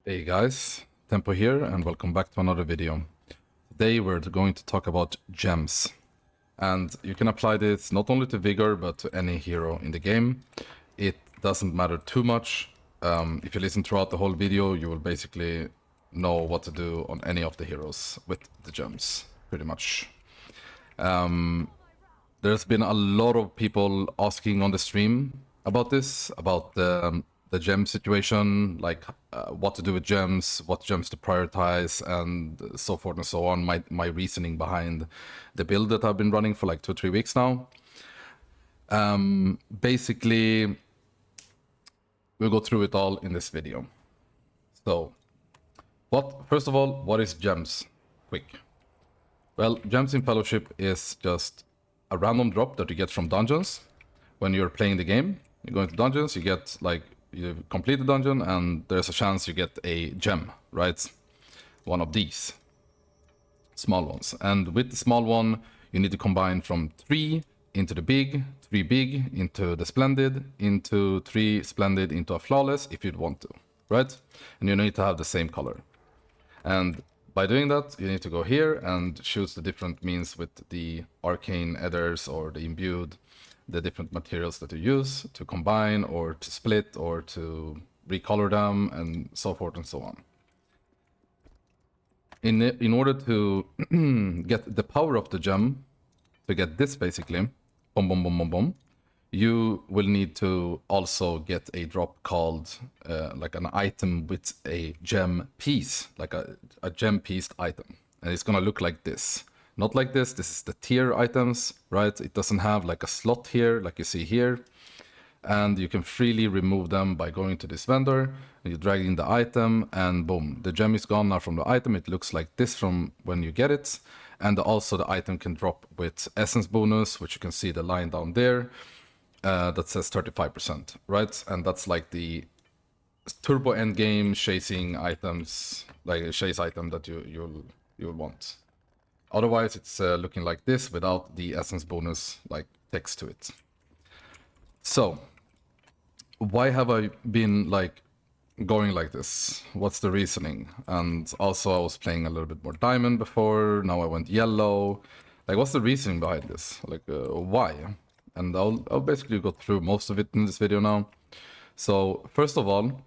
Hey guys, Tempo here and welcome back to another video. Today we're going to talk about gems. And you can apply this not only to Vigor but to any hero in the game. It doesn't matter too much. If you listen throughout the whole video, you will basically know what to do on any of the heroes with the gems, pretty much. There's been a lot of people asking on the stream about this, about the gem situation, like what to do with gems, what gems to prioritize, and so forth and so on. My reasoning behind the build that I've been running for like 2-3 weeks now. Basically, we'll go through it all in this video. So, first of all, what is gems? Quick. Well, gems in Fellowship is just a random drop that you get from dungeons. When you're playing the game, you go into dungeons, you get like, you complete the dungeon and there's a chance you get a gem, right? One of these small ones. And with the small one, you need to combine from 3 into the big, 3 big into the splendid, into 3 splendid into a flawless if you'd want to, right? And you need to have the same color. And by doing that, you need to go here and choose the different means with the arcane adders or the imbued, the different materials that you use to combine or to split or to recolor them and so forth and so on. In order to get the power of the gem, to get this basically, boom, boom, boom, boom, boom, you will need to also get a drop called like an item with a gem piece, like a gem pieced item. And it's gonna look like this. Not like this, this is the tier items, right? It doesn't have like a slot here, like you see here. And you can freely remove them by going to this vendor, and you drag in the item, and boom, the gem is gone now from the item. It looks like this from when you get it. And also the item can drop with essence bonus, which you can see the line down there, that says 35%, right? And that's like the turbo endgame chasing items, like a chase item that you'll want. Otherwise, it's looking like this without the essence bonus like text to it. So, why have I been like going like this? What's the reasoning? And also, I was playing a little bit more diamond before. Now I went yellow. Like, what's the reasoning behind this? Like, why? And I'll basically go through most of it in this video now. So, first of all,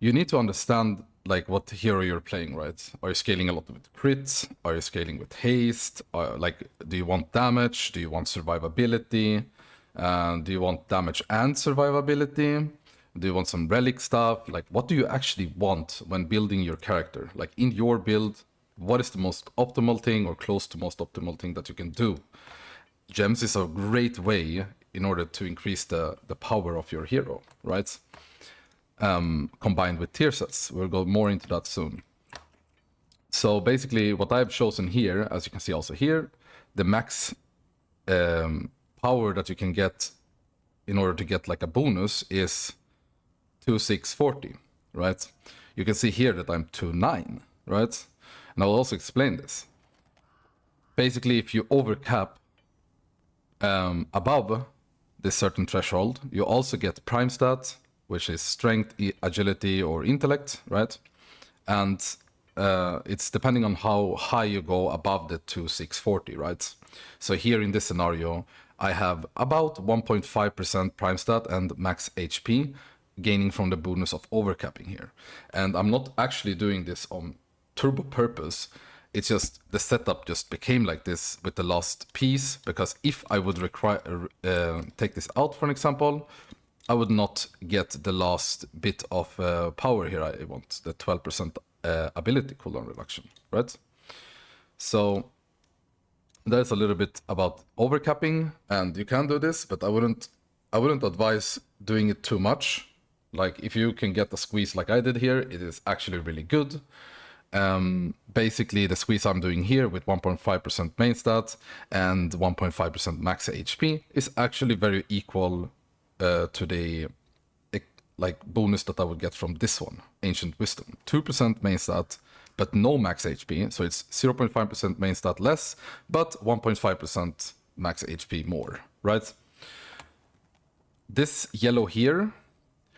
you need to understand like what hero you're playing, right? Are you scaling a lot with crits? Are you scaling with haste? Like, do you want damage? Do you want survivability? Do you want damage and survivability? Do you want some relic stuff? Like, what do you actually want when building your character? Like, in your build, what is the most optimal thing or close to most optimal thing that you can do? Gems is a great way in order to increase the power of your hero, right? Combined with tier sets. We'll go more into that soon. So basically what I've chosen here, as you can see also here, the max power that you can get in order to get like a bonus is 2640, right? You can see here that I'm 29, right? And I'll also explain this. Basically, if you overcap above this certain threshold, you also get prime stat, which is strength, agility, or intellect, right? And it's depending on how high you go above the 2640, right? So here in this scenario, I have about 1.5% prime stat and max HP, gaining from the bonus of overcapping here. And I'm not actually doing this on turbo purpose. It's just the setup just became like this with the last piece, because if I would take this out, for an example, I would not get the last bit of power here. I want the 12% ability cooldown reduction, right? So there's a little bit about overcapping, and you can do this, but I wouldn't advise doing it too much. Like, if you can get a squeeze like I did here, it is actually really good. Basically, the squeeze I'm doing here with 1.5% main stat and 1.5% max HP is actually very equal to the like bonus that I would get from this one, Ancient Wisdom. 2% main stat, but no max HP, so it's 0.5% main stat less, but 1.5% max HP more, right? This yellow here,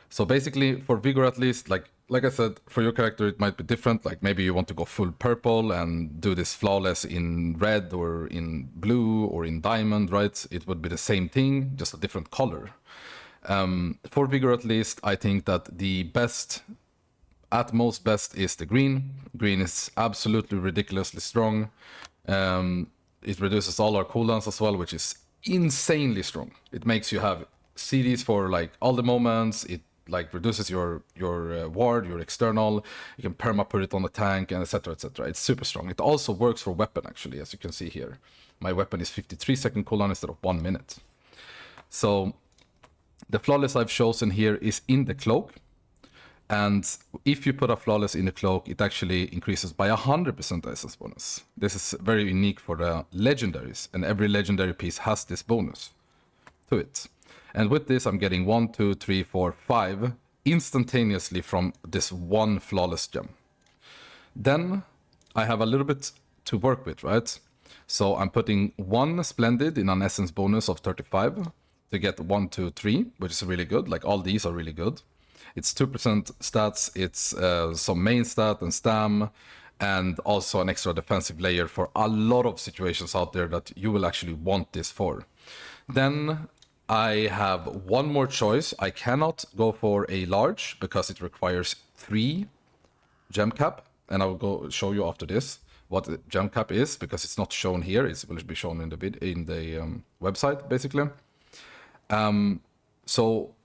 so basically for Vigor at least, like like I said, for your character it might be different. Like maybe you want to go full purple and do this flawless in red or in blue or in diamond, right? It would be the same thing, just a different color. For vigor at least, I think that the best, at most best, is the green. Green is absolutely ridiculously strong. It reduces all our cooldowns as well, which is insanely strong. It makes you have CDs for like all the moments. It like reduces your ward, your external. You can perma put it on the tank, and etc. etc. It's super strong. It also works for weapon actually, as you can see here. My weapon is 53-second cooldown instead of 1 minute. So the flawless I've chosen here is in the cloak. And if you put a flawless in the cloak, it actually increases by 100% essence bonus. This is very unique for the legendaries, and every legendary piece has this bonus to it. And with this, I'm getting 1, 2, 3, 4, 5 instantaneously from this one flawless gem. Then I have a little bit to work with, right? So I'm putting 1 splendid in an essence bonus of 35 to get 1, 2, 3, which is really good. Like all these are really good. It's 2% stats, it's some main stat and stam, and also an extra defensive layer for a lot of situations out there that you will actually want this for. Then I have one more choice. I cannot go for a large because it requires 3 gem cap, and I will go show you after this what the gem cap is, because it's not shown here. It will be shown in the website basically. So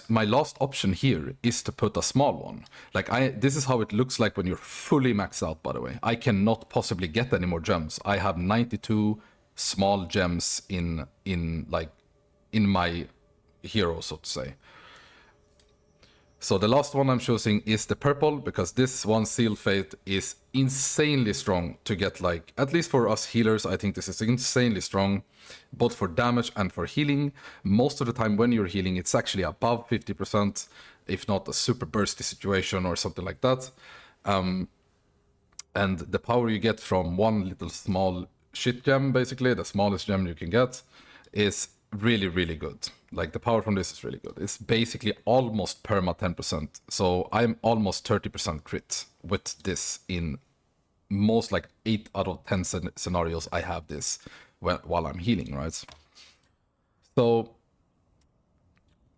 my last option here is to put a small one. Like this is how it looks like when you're fully maxed out, by the way. I cannot possibly get any more gems. I have 92 small gems in my hero, so to say. So the last one I'm choosing is the purple, because this one, Seal Fate, is insanely strong to get, like, at least for us healers, I think this is insanely strong, both for damage and for healing. Most of the time when you're healing, it's actually above 50%, if not a super bursty situation or something like that. And the power you get from one little small shit gem, basically, the smallest gem you can get, is really, really good. Like, the power from this is really good. It's basically almost perma 10%. So I'm almost 30% crit with this in most, like, 8 out of 10 scenarios I have this while I'm healing, right? So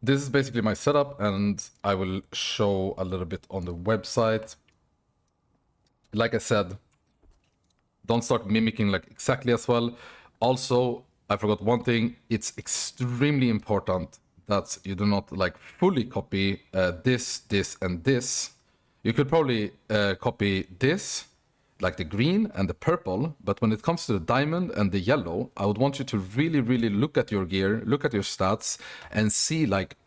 this is basically my setup, and I will show a little bit on the website. Like I said, don't start mimicking like exactly as well. Also, I forgot one thing. It's extremely important that you do not like fully copy this, and this. You could probably copy this, like the green and the purple, but when it comes to the diamond and the yellow, I would want you to really, really look at your gear, look at your stats, and see like,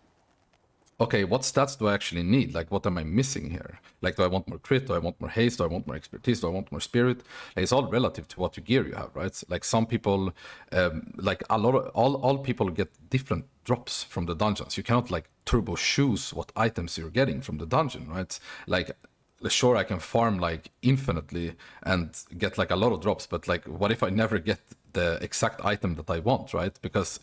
okay, what stats do I actually need? Like, what am I missing here? Like, do I want more crit? Do I want more haste? Do I want more expertise? Do I want more spirit? Like, it's all relative to what gear you have, right? Like, some people, like a lot of all people get different drops from the dungeons. You cannot like turbo choose what items you're getting from the dungeon, right? Like, sure, I can farm like infinitely and get like a lot of drops, but like, what if I never get the exact item that I want, right? Because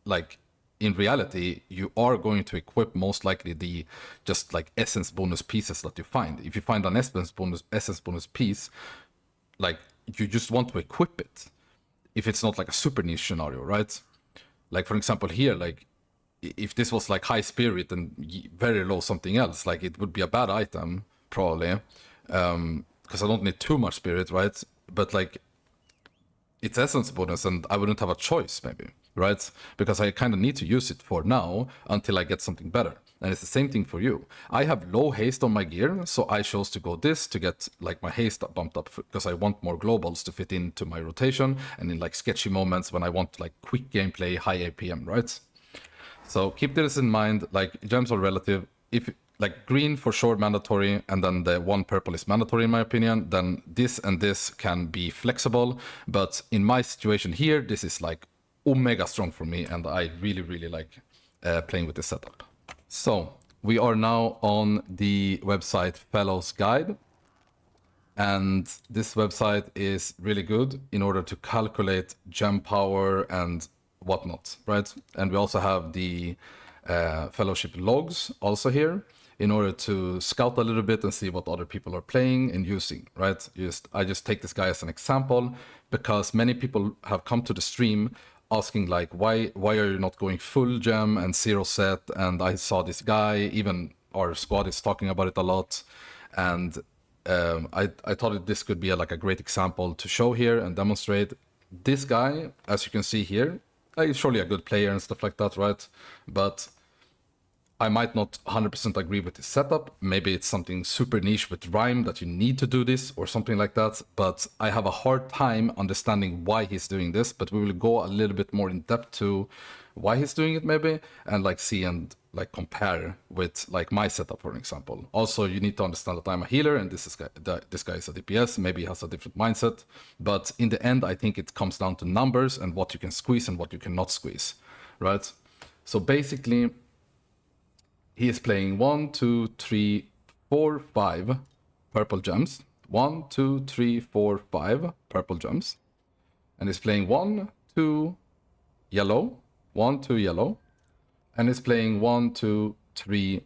like, in reality, you are going to equip most likely the just like essence bonus pieces that you find. If you find an essence bonus piece, like, you just want to equip it. If it's not like a super niche scenario, right? Like, for example, here, like, if this was like high spirit and very low something else, like, it would be a bad item probably, because I don't need too much spirit, right? But like, it's essence bonus, and I wouldn't have a choice maybe, right? Because I kind of need to use it for now until I get something better. And it's the same thing for you. I have low haste on my gear, so I chose to go this to get like my haste bumped up, because I want more globals to fit into my rotation and in like sketchy moments when I want like quick gameplay, high APM, right? So keep this in mind. Like, gems are relative. If like green for sure mandatory, and then the one purple is mandatory in my opinion, then this and this can be flexible. But in my situation here, this is like omega strong for me, and I really, really like playing with this setup. So we are now on the website Fellows Guide, and this website is really good in order to calculate gem power and whatnot, right? And we also have the fellowship logs also here. in order to scout a little bit and see what other people are playing and using, right? I just take this guy as an example because many people have come to the stream asking like, why are you not going full gem and zero set? And I saw this guy, even our squad is talking about it a lot. And I thought that this could be like a great example to show here and demonstrate. This guy, as you can see here, he's surely a good player and stuff like that, right? But I might not 100% agree with his setup. Maybe it's something super niche with Rhyme that you need to do this or something like that. But I have a hard time understanding why he's doing this. But we will go a little bit more in depth to why he's doing it maybe, and like see and like compare with like my setup, for example. Also, you need to understand that I'm a healer and this guy is a DPS. Maybe he has a different mindset. But in the end, I think it comes down to numbers and what you can squeeze and what you cannot squeeze, right? So basically, he is playing 1, 2, 3, 4, 5 purple gems. 1, 2, 3, 4, 5 purple gems. And he's playing 1, 2 yellow, 1, 2 yellow. And he's playing 1, 2, 3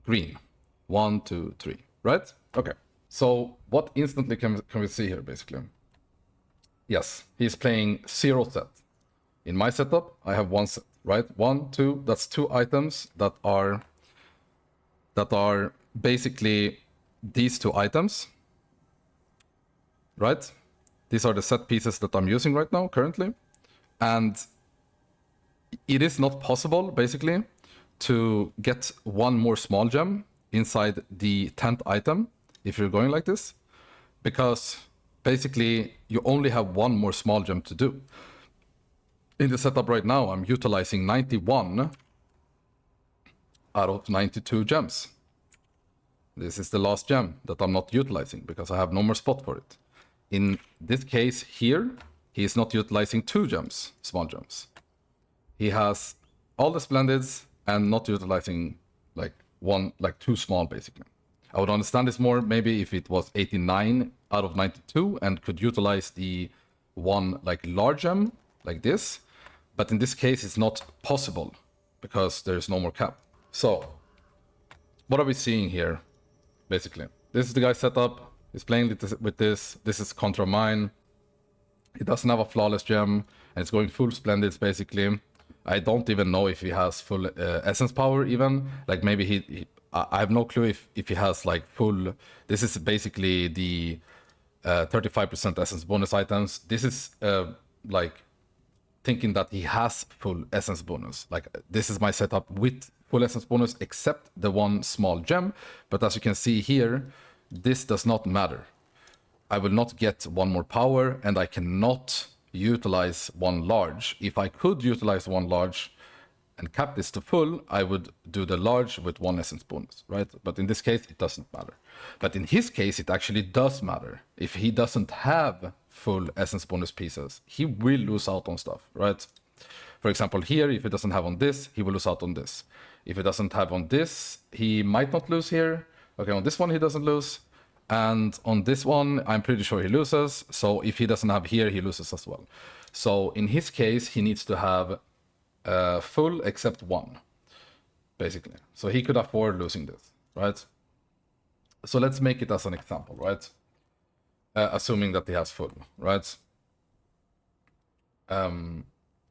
green. 1, 2, 3, right? Okay. So what instantly can we see here, basically? Yes, he's playing 0 set. In my setup, I have 1 set, right? 1, 2, that's 2 items that are basically these 2 items, right? These are the set pieces that I'm using right now, currently. And it is not possible, basically, to get 1 more small gem inside the 10th item if you're going like this, because basically you only have 1 more small gem to do. In the setup right now, I'm utilizing 91 out of 92 gems. This is the last gem that I'm not utilizing because I have no more spot for it. In this case here, he is not utilizing 2 gems, small gems. He has all the splendids and not utilizing like 2 small, basically. I would understand this more maybe if it was 89 out of 92 and could utilize the 1 like large gem like this. But in this case, it's not possible because there's no more cap. So what are we seeing here? Basically, this is the guy's setup. He's playing with this. This is contra mine. He doesn't have a flawless gem and it's going full splendids, basically. I don't even know if he has full essence power even. Like maybe I have no clue if he has like full. This is basically the 35% essence bonus items. This is like thinking that he has full essence bonus. Like this is my setup with full essence bonus except the 1 small gem. But as you can see here, this does not matter. I will not get 1 more power and I cannot utilize 1 large. If I could utilize 1 large and cap this to full, I would do the large with 1 essence bonus, right? But in this case, it doesn't matter. But in his case, it actually does matter. If he doesn't have full essence bonus pieces, he will lose out on stuff, right? For example, here, if he doesn't have on this, he will lose out on this. If he doesn't have on this, he might not lose here. Okay, on this one, he doesn't lose. And on this one, I'm pretty sure he loses. So if he doesn't have here, he loses as well. So in his case, he needs to have full except 1, basically. So he could afford losing this, right? So let's make it as an example, right? Assuming that he has full, right?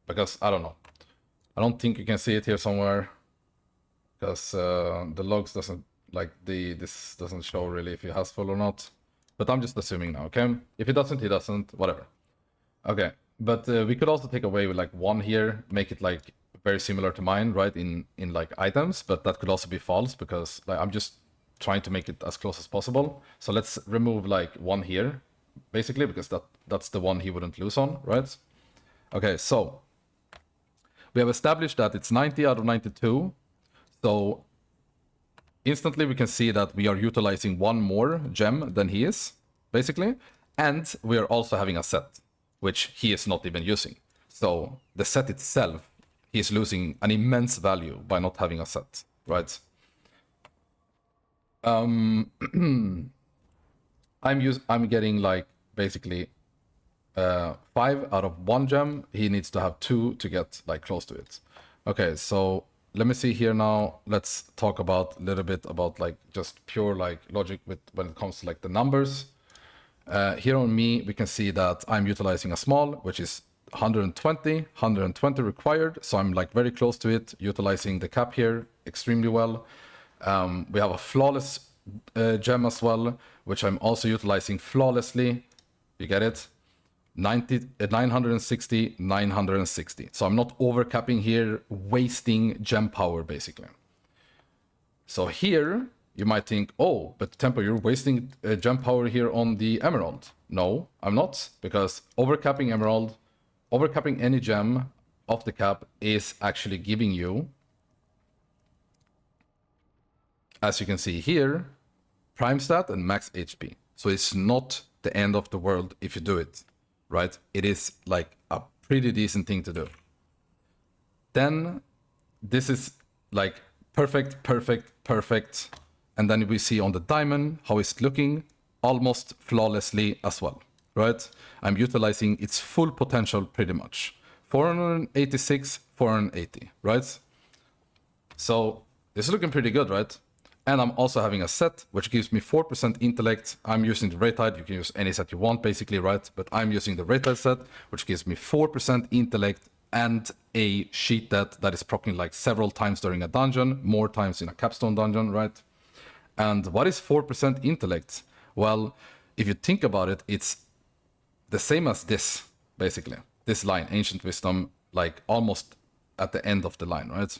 Because I don't know. I don't think you can see it here somewhere because the logs doesn't this doesn't show really if he has full or not. But I'm just assuming now, okay? If he doesn't, whatever. Okay, but we could also take away with like 1 here, make it like very similar to mine, right? In like items, but that could also be false because like I'm just trying to make it as close as possible. So let's remove like 1 here, basically, because that's the one he wouldn't lose on, right? Okay, so we have established that it's 90 out of 92. So instantly we can see that we are utilizing 1 more gem than he is, basically. And we are also having a set, which he is not even using. So the set itself, he's losing an immense value by not having a set, right? I'm getting like basically 5 out of 1 gem. He needs to have 2 to get like close to it. Okay, so let me see here now. Let's talk about a little bit about like just pure like logic with when it comes to like the numbers. Here on me, we can see that I'm utilizing a small, which is 120 required. So I'm like very close to it, utilizing the cap here extremely well. We have a flawless gem as well, which I'm also utilizing flawlessly. You get it? 960, 960. So I'm not overcapping here, wasting gem power basically. So here you might think, oh, but Tempo, you're wasting gem power here on the emerald. No, I'm not, because overcapping emerald, overcapping any gem off the cap is actually giving you, as you can see here, prime stat and max HP. So it's not the end of the world if you do it, right? It is like a pretty decent thing to do. Then this is like perfect, perfect, perfect. And then we see on the diamond how it's looking almost flawlessly as well, right? I'm utilizing its full potential pretty much. 486, 480, right? So this is looking pretty good, right? And I'm also having a set which gives me 4% intellect. I'm using the Raytide. You can use any set you want basically, right? But I'm using the Raytide set, which gives me 4% intellect and a sheet that is proccing like several times during a dungeon, more times in a capstone dungeon, right? And what is 4% intellect? Well, if you think about it, it's the same as this, basically. This line, Ancient Wisdom, like almost at the end of the line, right?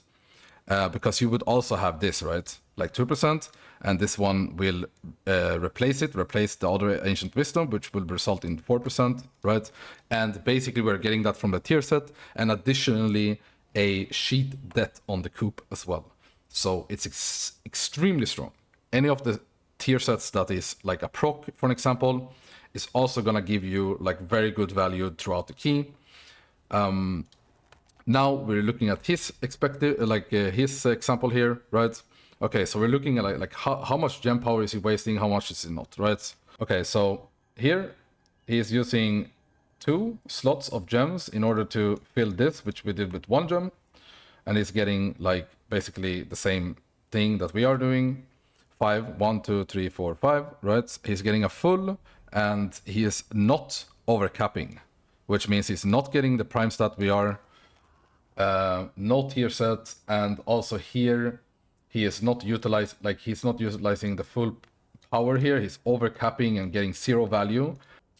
Because you would also have this, right? Like 2%, and this one will replace the other Ancient Wisdom, which will result in 4%, right? And basically we're getting that from the tier set, and additionally a sheet debt on the coup as well. So it's extremely strong. Any of the tier sets that is like a proc, for example, is also gonna give you like very good value throughout the key. Now we're looking at his expected, his example here, right? Okay, so we're looking at like how much gem power is he wasting, how much is he not, right? Okay, so here he is using 2 slots of gems in order to fill this, which we did with 1 gem, and he's getting like basically the same thing that we are doing. 5, 1, 2, 3, 4, 5, right? He's getting a full, and he is not overcapping, which means he's not getting the prime stat we are. No tier set, and also here he is not utilizing the full power here. He's overcapping and getting 0 value.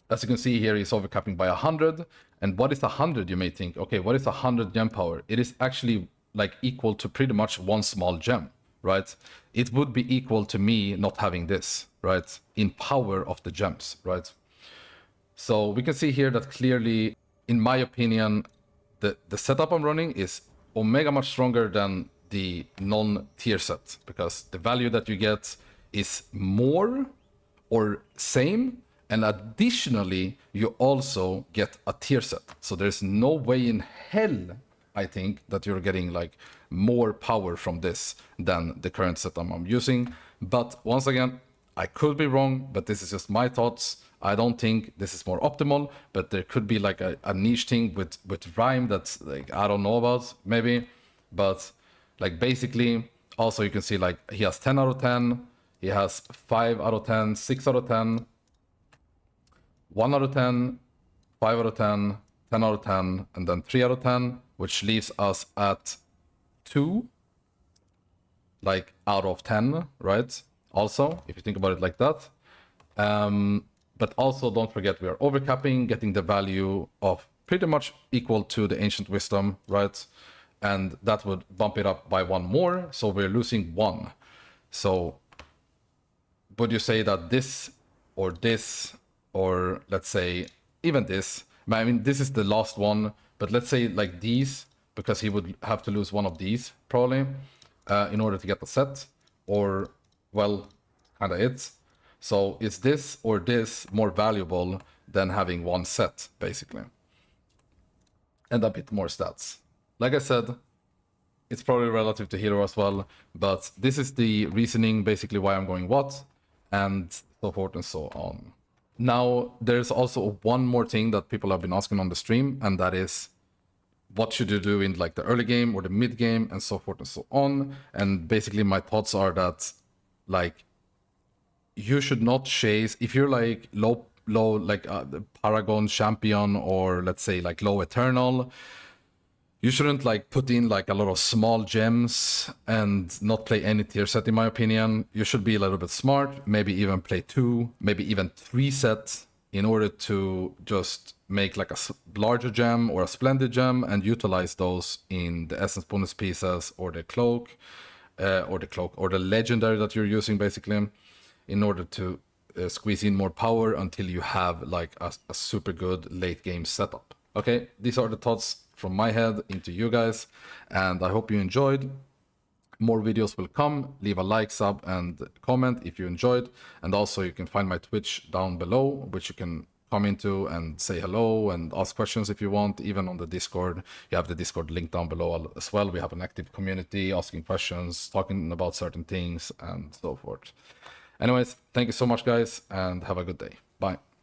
As you can see here, he's overcapping by 100. And what is 100? You may think, okay, what is 100 gem power? It is actually like equal to pretty much 1 small gem, right? It would be equal to me not having this, right? In power of the gems, right? So we can see here that clearly, in my opinion, the setup I'm running is omega much stronger than the non-tier set, because the value that you get is more or same, and additionally you also get a tier set. So there's no way in hell, I think, that you're getting like more power from this than the current setup I'm using. But once again, I could be wrong, but this is just my thoughts. I don't think this is more optimal, but there could be like a niche thing with rhyme that's like I don't know about, maybe. But like basically, also you can see like he has 10 out of 10, he has 5 out of 10, 6 out of 10, 1 out of 10, 5 out of 10, 10 out of 10, and then 3 out of 10, which leaves us at 2, like out of 10, right? Also, if you think about it like that. But also don't forget we are overcapping, getting the value of pretty much equal to the Ancient Wisdom, right? And that would bump it up by 1 more, so we're losing 1. So would you say that this, or let's say even this, I mean, this is the last one, but let's say like these, because he would have to lose 1 of these probably in order to get the set, or, well, kind of it. So is this or this more valuable than having 1 set, basically? And a bit more stats. Like I said, it's probably relative to hero as well, but this is the reasoning basically why I'm going what, and so forth and so on. Now, there's also one more thing that people have been asking on the stream, and that is, what should you do in like the early game or the mid game and so forth and so on. And basically my thoughts are that like you should not chase if you're like low like the Paragon champion, or let's say like low Eternal. You shouldn't like put in like a lot of small gems and not play any tier set, in my opinion. You should be a little bit smart, maybe even play 2, maybe even 3 sets in order to just make like a larger gem or a splendid gem and utilize those in the essence bonus pieces or the cloak, or the legendary that you're using, basically, in order to squeeze in more power until you have like a super good late game setup. Okay, these are the thoughts from my head into you guys, and I hope you enjoyed. More videos will come. Leave a like, sub, and comment if you enjoyed. And also you can find my Twitch down below, which you can come into and say hello and ask questions if you want. Even on the Discord, you have the Discord link down below as well. We have an active community asking questions, talking about certain things, and so forth. Anyways, thank you so much, guys, and have a good day. Bye.